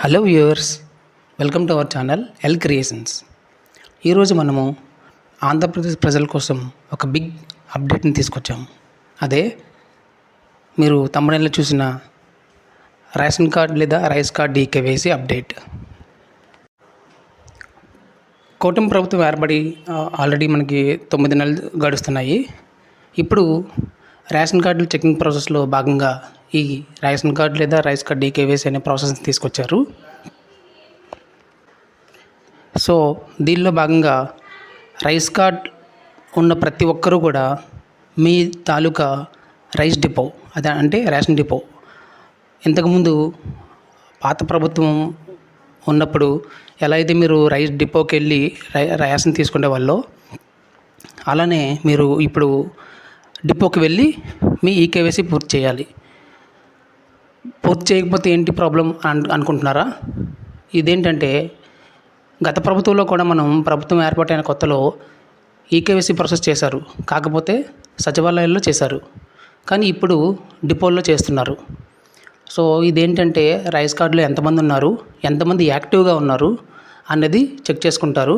Hello viewers, welcome to our channel L creations. ఈరోజు మనము ఆంధ్రప్రదేశ్ ప్రజల కోసం ఒక బిగ్ అప్డేట్ని తీసుకొచ్చాము. అదే మీరు తమిళనాడులో చూసిన రేషన్ కార్డ్ లేదా రైస్ కార్డ్ ఈకేవైసీ అప్డేట్. కూటమి ప్రభుత్వం ఏర్పడి ఆల్రెడీ మనకి 9 నెలలు గడుస్తున్నాయి. ఇప్పుడు రేషన్ కార్డులు చెకింగ్ ప్రాసెస్లో భాగంగా ఈ రేషన్ కార్డు లేదా రైస్ కార్డ్ ఈకేవైసీ అనే ప్రాసెస్ని తీసుకొచ్చారు. సో దీనిలో భాగంగా రైస్ కార్డ్ ఉన్న ప్రతి ఒక్కరూ కూడా మీ తాలూకా రైస్ డిపో, అదే అంటే రేషన్ డిపో, ఇంతకుముందు పాత ప్రభుత్వం ఉన్నప్పుడు ఎలా అయితే మీరు రైస్ డిపోకి వెళ్ళి రేషన్ తీసుకునే వాళ్ళు, అలానే మీరు ఇప్పుడు డిపోకి వెళ్ళి మీ ఈకేవైసీ పూర్తి చేయాలి. పూర్తి చేయకపోతే ఏంటి ప్రాబ్లం అనుకుంటున్నారా? ఇదేంటంటే గత ప్రభుత్వంలో కూడా మనం ప్రభుత్వం ఏర్పాటైన కొత్తలో ఈకేవైసీ ప్రాసెస్ చేశారు, కాకపోతే సచివాలయాల్లో చేశారు, కానీ ఇప్పుడు డిపోల్లో చేస్తున్నారు. సో ఇదేంటంటే రైస్ కార్డులో ఎంతమంది ఉన్నారు, ఎంతమంది యాక్టివ్గా ఉన్నారు అన్నది చెక్ చేసుకుంటారు.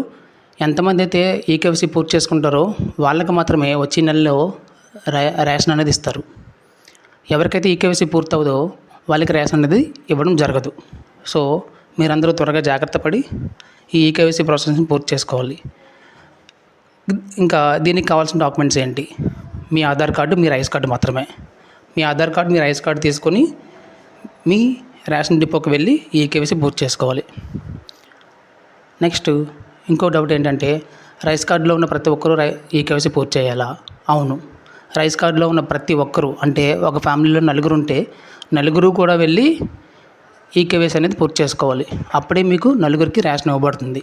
ఎంతమంది అయితే ఈకేవైసీ పూర్తి చేసుకుంటారో వాళ్ళకి మాత్రమే వచ్చే నెలలో రేషన్ అనేది ఇస్తారు. ఎవరికైతే ఈకేవైసీ పూర్తవుదో వాళ్ళకి రేషన్ అనేది ఇవ్వడం జరగదు. సో మీరందరూ త్వరగా జాగ్రత్త పడి ఈ ఈకేవైసీ ప్రాసెస్ని పూర్తి చేసుకోవాలి. ఇంకా దీనికి కావాల్సిన డాక్యుమెంట్స్ ఏంటి? మీ ఆధార్ కార్డు, మీ రైస్ కార్డు మాత్రమే. మీ ఆధార్ కార్డు, మీ రైస్ కార్డు తీసుకొని మీ రేషన్ డిపోకి వెళ్ళి ఈ ఈకేవైసీ పూర్తి చేసుకోవాలి. నెక్స్ట్ ఇంకో డౌట్ ఏంటంటే, రైస్ కార్డులో ఉన్న ప్రతి ఒక్కరూ ఈకేవైసీ పూర్తి చేయాలా? అవును, రైస్ కార్డులో ఉన్న ప్రతి ఒక్కరూ, అంటే ఒక ఫ్యామిలీలో నలుగురు ఉంటే నలుగురు కూడా వెళ్ళి ఈకేవైసీ అనేది పూర్తి చేసుకోవాలి. అప్పుడే మీకు నలుగురికి రేషన్ ఇవ్వబడుతుంది.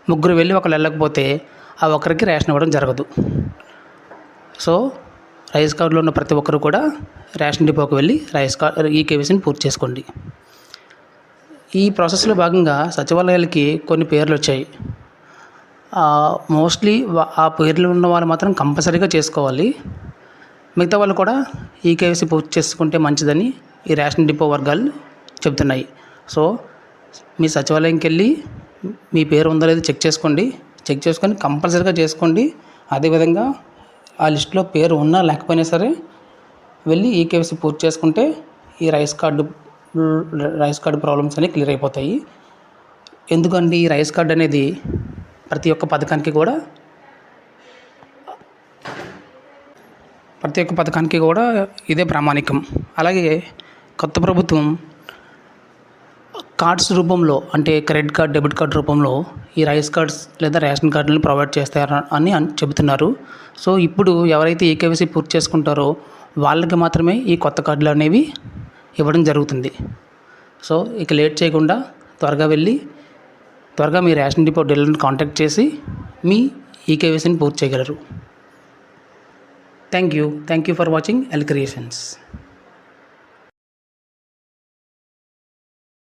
ముగ్గురు వెళ్ళి ఒకరు వెళ్ళకపోతే ఆ ఒక్కరికి రేషన్ ఇవ్వడం జరగదు. సో రైస్ కార్డులో ఉన్న ప్రతి ఒక్కరు కూడా రేషన్ డిపోకి వెళ్ళి ఈకేవైసీని పూర్తి చేసుకోండి. ఈ ప్రాసెస్లో భాగంగా సచివాలయాలకి కొన్ని పేర్లు వచ్చాయి. మోస్ట్లీ ఆ పేర్లు ఉన్న వాళ్ళు మాత్రం కంపల్సరీగా చేసుకోవాలి. మిగతా వాళ్ళు కూడా ఈకేవైసీ పూర్తి చేసుకుంటే మంచిదని ఈ రేషన్ డిపో వర్గాలు చెబుతున్నాయి. సో మీ సచివాలయంకి వెళ్ళి మీ పేరు ఉందో లేదో చెక్ చేసుకొని కంపల్సరీగా చేసుకోండి. అదేవిధంగా ఆ లిస్టులో పేరు ఉన్నా లేకపోయినా సరే వెళ్ళి ఈకేవైసీ పూర్తి చేసుకుంటే ఈ రైస్ కార్డు ప్రాబ్లమ్స్ అనేవి క్లియర్ అయిపోతాయి. ఎందుకంటే ఈ రైస్ కార్డు అనేది ప్రతి ఒక్క పథకానికి కూడా ఇదే ప్రామాణికం. అలాగే కొత్త ప్రభుత్వం కార్డ్స్ రూపంలో, అంటే క్రెడిట్ కార్డ్, డెబిట్ కార్డ్ రూపంలో ఈ రైస్ కార్డ్స్ లేదా రేషన్ కార్డులను ప్రొవైడ్ చేస్తారని చెబుతున్నారు. సో ఇప్పుడు ఎవరైతే ఈకేవైసీ పూర్తి చేసుకుంటారో వాళ్ళకి మాత్రమే ఈ కొత్త కార్డులు అనేవి ఇవ్వడం జరుగుతుంది. సో ఇక లేట్ చేయకుండా త్వరగా మీ రేషన్ డిపో డీలర్ని కాంటాక్ట్ చేసి మీ ఈకేవైసీని పూర్తి చేయగలరు. Thank you for watching L creations.